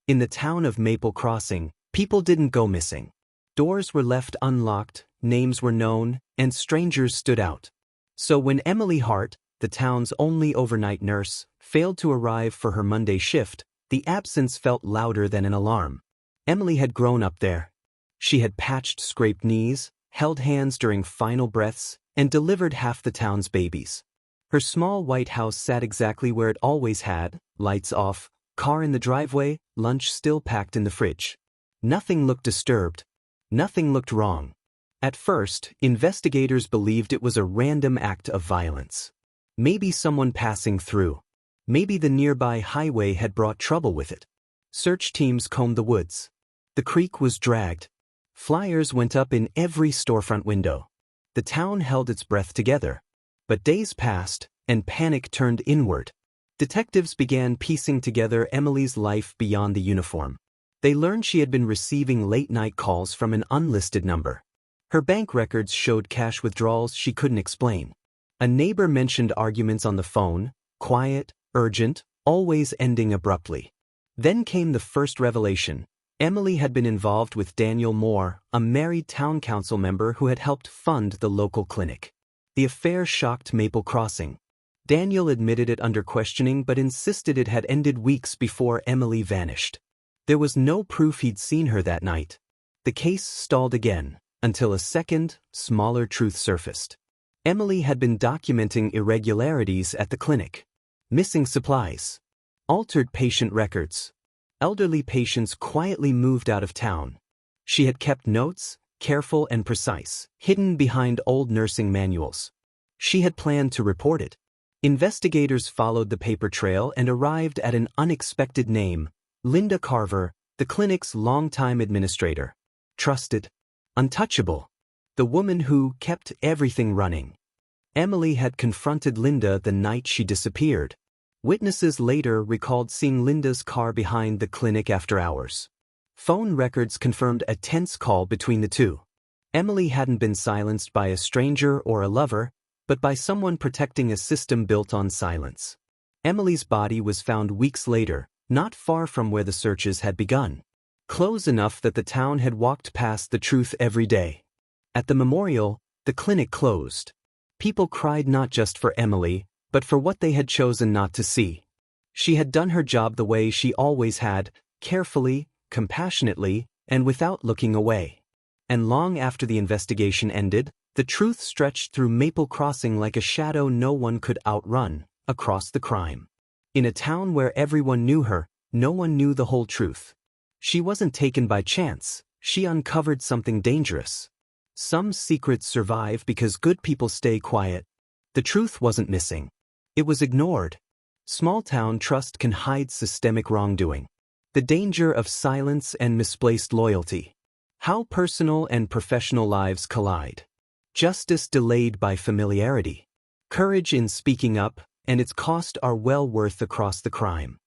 In the town of Maple Crossing, people didn't go missing. Doors were left unlocked, names were known, and strangers stood out. So when Emily Hart, the town's only overnight nurse, failed to arrive for her Monday shift, the absence felt louder than an alarm. Emily had grown up there. She had patched scraped knees, held hands during final breaths, and delivered half the town's babies. Her small white house sat exactly where it always had, lights off, car in the driveway, lunch still packed in the fridge. Nothing looked disturbed. Nothing looked wrong. At first, investigators believed it was a random act of violence. Maybe someone passing through. Maybe the nearby highway had brought trouble with it. Search teams combed the woods. The creek was dragged. Flyers went up in every storefront window. The town held its breath together. But days passed, and panic turned inward. Detectives began piecing together Emily's life beyond the uniform. They learned she had been receiving late-night calls from an unlisted number. Her bank records showed cash withdrawals she couldn't explain. A neighbor mentioned arguments on the phone, quiet, urgent, always ending abruptly. Then came the first revelation. Emily had been involved with Daniel Moore, a married town council member who had helped fund the local clinic. The affair shocked Maple Crossing. Daniel admitted it under questioning but insisted it had ended weeks before Emily vanished. There was no proof he'd seen her that night. The case stalled again, until a second, smaller truth surfaced. Emily had been documenting irregularities at the clinic. Missing supplies. Altered patient records. Elderly patients quietly moved out of town. She had kept notes, careful and precise, hidden behind old nursing manuals. She had planned to report it. Investigators followed the paper trail and arrived at an unexpected name, Linda Carver, the clinic's longtime administrator. Trusted. Untouchable. The woman who kept everything running. Emily had confronted Linda the night she disappeared. Witnesses later recalled seeing Linda's car behind the clinic after hours. Phone records confirmed a tense call between the two. Emily hadn't been silenced by a stranger or a lover, but by someone protecting a system built on silence. Emily's body was found weeks later, not far from where the searches had begun. Close enough that the town had walked past the truth every day. At the memorial, the clinic closed. People cried not just for Emily, but for what they had chosen not to see. She had done her job the way she always had, carefully, compassionately, and without looking away. And long after the investigation ended, the truth stretched through Maple Crossing like a shadow no one could outrun, across the crime. In a town where everyone knew her, no one knew the whole truth. She wasn't taken by chance, she uncovered something dangerous. Some secrets survive because good people stay quiet. The truth wasn't missing. It was ignored. Small-town trust can hide systemic wrongdoing. The danger of silence and misplaced loyalty. How personal and professional lives collide. Justice delayed by familiarity. Courage in speaking up, and its cost are well worth across the crime.